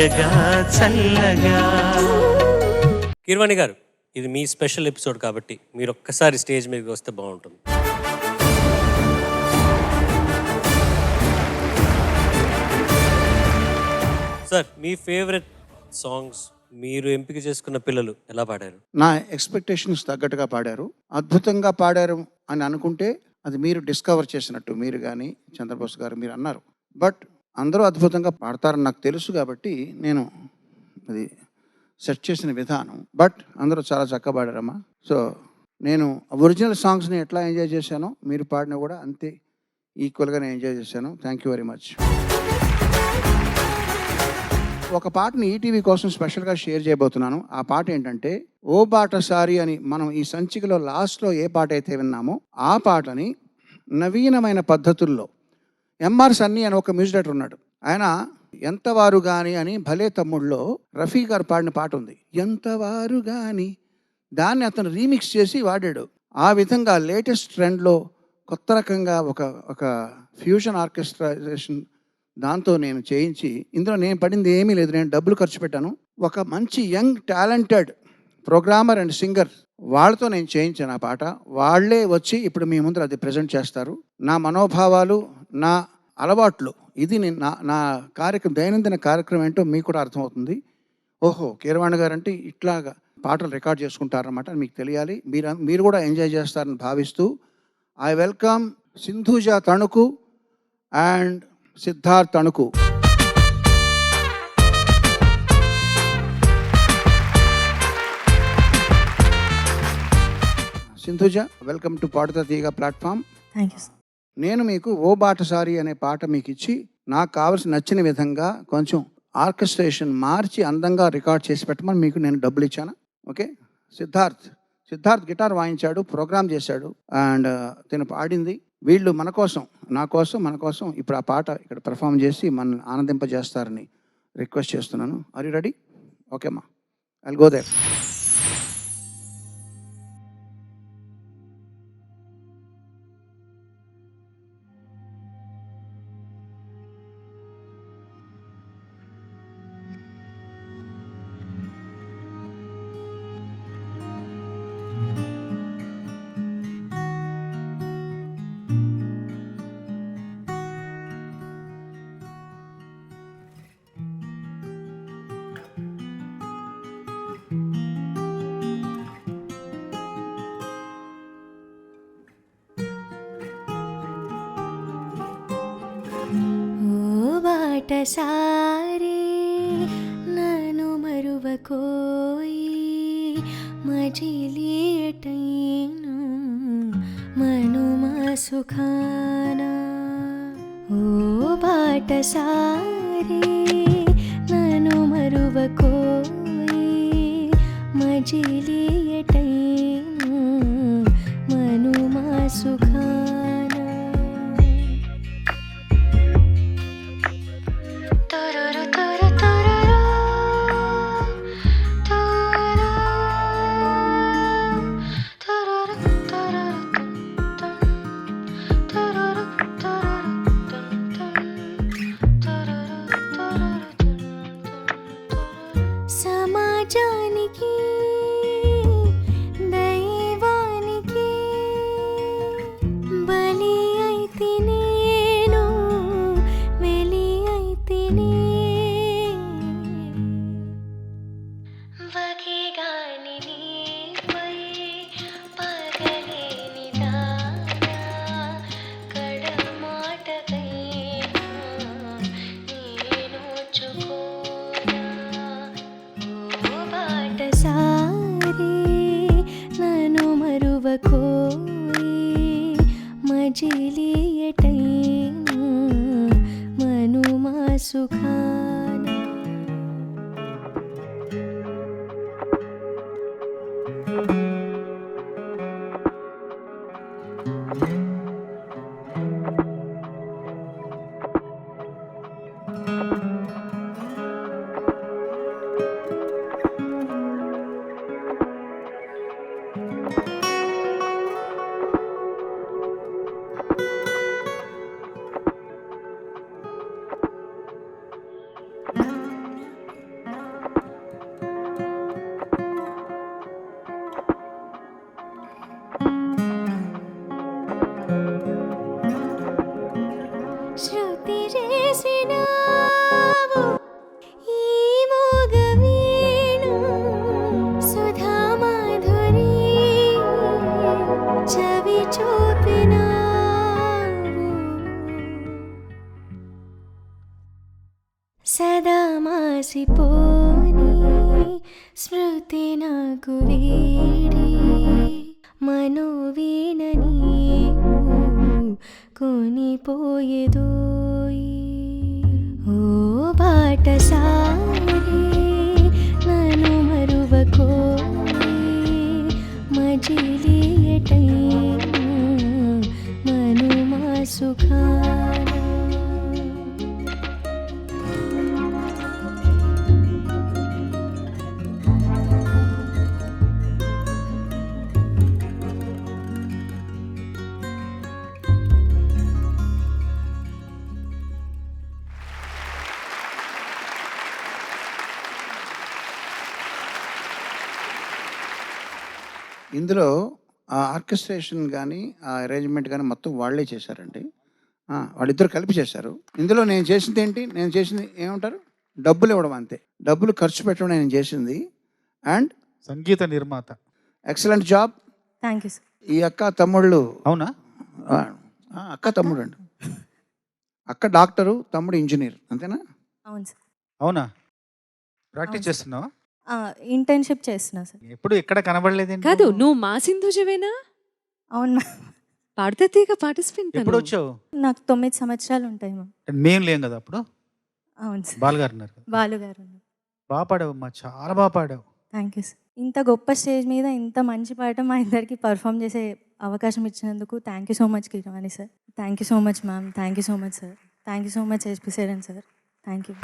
హాయగా చల్లగా. కీరవాణి గారు, ఇది మీ స్పెషల్ ఎపిసోడ్ కాబట్టి మీరు ఒక్కసారి స్టేజ్ మీదకి వస్తే బాగుంటుంది. సార్, మీ ఫేవరెట్ సాంగ్స్ మీరు ఎంపిక చేసుకున్న పిల్లలు ఎలా పాడారు? నా ఎక్స్పెక్టేషన్స్ తగ్గట్టుగా పాడారు. అద్భుతంగా పాడారు అని అనుకుంటే అది మీరు డిస్కవర్ చేసినట్టు. మీరు కానీ చంద్రబోస్ గారు మీరు అన్నారు. బట్ అందరూ అద్భుతంగా పాడతారని నాకు తెలుసు కాబట్టి నేను అది సెట్ చేసిన విధానం. బట్ అందరూ చాలా చక్కగా పాడారమ్మా. సో నేను ఒరిజినల్ సాంగ్స్ని ఎట్లా ఎంజాయ్ చేశానో మీరు పాడినా కూడా అంతే ఈక్వల్గా నేను ఎంజాయ్ చేశాను. Thank you very much. ఒక పాటని ఈటీవీ కోసం స్పెషల్గా షేర్ చేయబోతున్నాను. ఆ పాట ఏంటంటే ఓ బాటసారి అని. మనం ఈ సంచికలో లాస్ట్లో ఏ పాట అయితే విన్నామో ఆ పాటని నవీనమైన పద్ధతుల్లో ఎంఆర్ సన్నీ అని ఒక మ్యూజిక్ డైరెక్టర్ ఉన్నాడు. ఆయన ఎంతవారు గాని అని భలే తమ్ముళ్ళలో రఫీ గారు పాడిన పాట ఉంది. ఎంతవారు గాని దాన్ని అతను రీమిక్స్ చేసి వాడాడు. ఆ విధంగా లేటెస్ట్ ట్రెండ్లో కొత్త రకంగా ఒక ఫ్యూజన్ ఆర్కెస్ట్రైజేషన్ దాంతో నేను చేయించి, ఇందులో నేను పడింది ఏమీ లేదు, నేను డబ్బులు ఖర్చు పెట్టాను. ఒక మంచి young talented programmer and singer వాళ్ళతో నేను చేయించాను ఆ పాట. వాళ్ళే వచ్చి ఇప్పుడు మీ ముందర అది ప్రజెంట్ చేస్తారు. నా మనోభావాలు, నా అలవాట్లు, ఇది నేను నా కార్యక్రమం, దైనందిన కార్యక్రమం ఏంటో మీకు కూడా అర్థమవుతుంది. ఓహో, కీరవాణి గారు అంటే ఇట్లాగా పాటలు రికార్డ్ చేసుకుంటారన్నమాట అని మీకు తెలియాలి. మీరు కూడా ఎంజాయ్ చేస్తారని భావిస్తూ I welcome Sindhuja Tanuku and Siddharth Tanuku. Sindhuja, welcome to Paduta Theega platform. Thank you sir. నేను మీకు ఓ బాటసారి అనే పాట మీకు ఇచ్చి నాకు కావాల్సిన నచ్చిన విధంగా కొంచెం ఆర్కెస్ట్రేషన్ మార్చి అందంగా రికార్డ్ చేసి పెట్టమని మీకు నేను డబ్బులు ఇచ్చాను. ఓకే. సిద్ధార్థ్ గిటార్ వాయించాడు, ప్రోగ్రామ్ చేశాడు అండ్ తను పాడింది. వీళ్ళు మన కోసం, నా కోసం, మన కోసం ఇప్పుడు ఆ పాట ఇక్కడ పెర్ఫామ్ చేసి మన ఆనందింపజేస్తారని రిక్వెస్ట్ చేస్తున్నాను. Are you ready? ఓకే అమ్మా, ఐ విల్ గో దేర్. ಬಾಟಸಾರಿ ನಾನು ಮರುವಕೋಯಿ ಮಜಿಲಿಯಟೈನು ಮನುಮ ಸುಖಾನ. ಓ ಬಾಟಸಾರಿ ನಾನು ಮರುವಕೋಯಿ ಮಜಿಲಿಯಟೈನು ಮನುಮ ಸುಖಾನ. సమాజానికి దైవానికి బలి అయితే నేను వెలి అయితేనే వగిగాని నీపై పగలేని దానా కడమాటకైనా నేను చుకోనా. బాటసారి నన్ను మరువకోయి మజిలియటైను మనుమా సుఖాన. మరిచిపోని స్మృతి నాకు వీడి మనోవీణ నీవు కొనిపోయేదోయి ఓ బాటసారి నన్ను మరువకోయి మజిలియటైనా మనుమా సుఖాన ఇందులో ఆ ఆర్కెస్ట్రేషన్ కానీ ఆ అరేంజ్మెంట్ కానీ మొత్తం వాళ్ళే చేశారండి. వాళ్ళిద్దరు కలిపి చేశారు. ఇందులో నేను చేసింది ఏంటి, నేను చేసింది ఏమంటారు, డబ్బులు ఇవ్వడం అంతే. డబ్బులు ఖర్చు పెట్టడం నేను చేసింది. అండ్ సంగీత నిర్మాత. Excellent job. Thank you sir. ఈ అక్క తమ్ముళ్ళు, అవునా? అక్క తమ్ముడు అండి. అక్క డాక్టరు, తమ్ముడు ఇంజనీర్, అంతేనా? అవును సార్. అవునా? ప్రాక్టీస్ చేస్తున్నావా? ఇంటర్న్షిప్ చేస్తున్నా సార్. ఎప్పుడు ఎక్కడ కనబడలేదేంటి? కాదు, నువ్వు మా సింధుజవేనా? అవును మ్యామ్. పాడితే తీగ పార్టిసిపెంట్. ఎప్పుడు వచ్చావు? నాకు 9 సంవత్సరాలు ఉంటాయి మ్యామ్. మేము లేం కదా అప్పుడు. అవును సార్. బాలుగారు ఉన్నారు కదా. బాలుగారు ఉన్నారు. బాగా పాడావమ్మా, చాలా బాగా పాడావు. Thank you sir. ఇంత గొప్ప స్టేజ్ మీద ఇంత మంచి పాట మా ఇద్దరికి పర్ఫామ్ చేసే అవకాశం ఇచ్చినందుకు thank you so much Keeravani sir. Thank you so much ma'am. Thank you so much sir. Thank you so much SP sir. Thank you.